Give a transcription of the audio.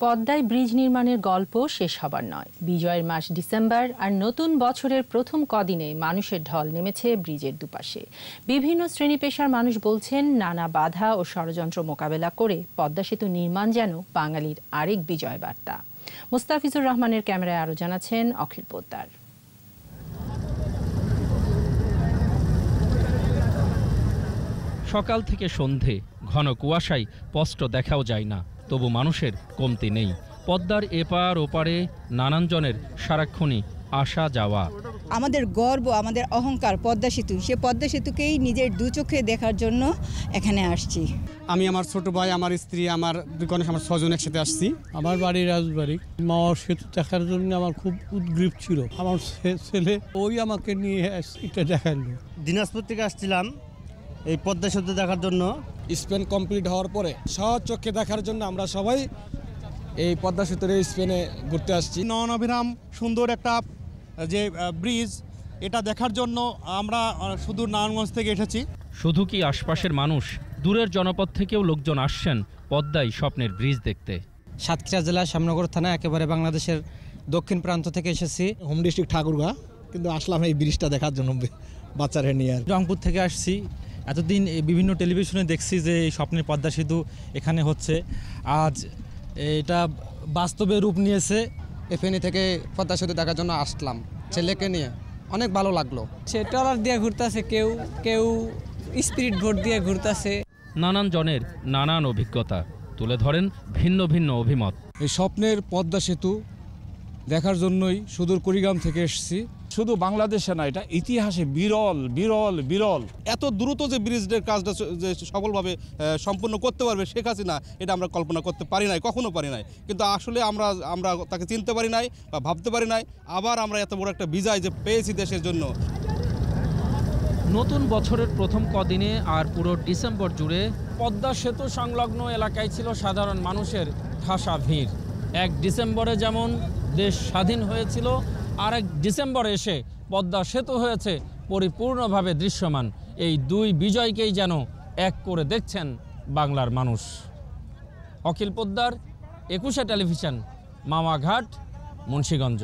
পদ্মায় bridge নির্মাণের গল্প শেষ হবার নয়। বিজয়ের মাস ডিসেম্বর আর নতুন বছরের প্রথম কদিনে মানুষের ঢল নেমেছে ব্রিজের দুপাশে। বিভিন্ন শ্রেণী পেশার মানুষ বলছেন, নানা বাধা ও ষড়যন্ত্র মোকাবেলা করে পদ্মা সেতু নির্মাণ যেন বাঙালির আরেক বিজয় বার্তা। মুস্তাফিজুর রহমানের ক্যামেরায় আরও জানাচ্ছেন অখিল পোদ্দার। সকাল থেকে সন্ধে ঘন কুয়াশায় স্পষ্ট দেখাও যায় না, তবু মানুষের কমতি নেই। পদ্মার এপার ওপারে নানান জনের সারাক্ষণই আসা যাওয়া। আমাদের গর্ব, আমাদের অহংকার পদ্মা সেতু। সে পদ্মা সেতুকেই নিজের দু চোখে দেখার জন্য এখানে আসছি। আমি, আমার ছোট ভাই, আমার স্ত্রী, আমার গণেশ, আমার 6 জন একসাথে আসছি। আমার বাড়ি রাজবাড়ি। মাওয়া সেতু দেখার জন্য আমার খুব উদ্গ্রীব ছিল। আমার ছেলে ওই আমাকে নিয়ে এটা দেখালো। দিনাজপুর থেকে আসছিলাম এই পদ্মা সেতু দেখার জন্য। স্পেন কমপ্লিট হওয়ার পরে চোখে দেখার জন্য আমরা সবাই এই পদ্মা সেতুর স্পেনে ঘুরতে আসছি। নয়নাভিরাম সুন্দর একটা যে ব্রিজ, এটা দেখার জন্য আমরা সুদূর নারায়ণগঞ্জ থেকে এসেছি। শুধু কি আশপাশের মানুষ, দূরের জনপদ থেকেও লোকজন আসছেন পদ্মায় স্বপ্নের ব্রিজ দেখতে। সাতক্ষীরা জেলা শ্যামনগর থানা, একেবারে বাংলাদেশের দক্ষিণ প্রান্ত থেকে এসেছি। হোম ডিস্ট্রিক্ট ঠাকুরগাঁ, কিন্তু আসলাম এই ব্রিজটা দেখার জন্য বাচ্চারা নিয়ে। রংপুর থেকে আসছি। এতদিন বিভিন্ন টেলিভিশনে দেখছি যে এই স্বপ্নের পদ্মা সেতু এখানে হচ্ছে, আজ এটা বাস্তবে রূপ নিয়েছে। ফেনী থেকে পদ্মা সেতু দেখার জন্য আসলাম ছেলেকে নিয়ে, অনেক ভালো লাগলো। সে ট্রলার দিয়ে ঘুরতেছে, কেউ স্পিরিট বোট দিয়ে ঘুরতেছে। নানান জনের নানান অভিজ্ঞতা তুলে ধরেন ভিন্ন ভিন্ন অভিমত। এই স্বপ্নের পদ্মা সেতু দেখার জন্যই সুদূর কুড়িগ্রাম থেকে এসেছি। শুধু বাংলাদেশে না, এটা ইতিহাসে বিরল বিরল বিরল। এত দ্রুত যে ব্রিজের কাজটা যে সফলভাবে সম্পূর্ণ করতে পারবে শেখ হাসিনা, এটা আমরা কল্পনা করতে পারি নাই, কখনো পারি নাই। কিন্তু আসলে আমরা তাকে চিনতে পারি নাই বা ভাবতে পারি নাই। আবার আমরা এত বড় একটা বিজয় যে পেয়েছি দেশের জন্য। নতুন বছরের প্রথম কদিনে আর পুরো ডিসেম্বর জুড়ে পদ্মা সেতু সংলগ্ন এলাকায় ছিল সাধারণ মানুষের ঠাসা ভিড়। 1 ডিসেম্বরে যেমন দেশ স্বাধীন হয়েছিল, আর 1 ডিসেম্বরে এসে পদ্মা সেতু হয়েছে পরিপূর্ণভাবে দৃশ্যমান। এই দুই বিজয়কেই যেন এক করে দেখছেন বাংলার মানুষ। অখিল পোদ্দার, 21 টেলিভিশন, মামাঘাট, মুন্সিগঞ্জ।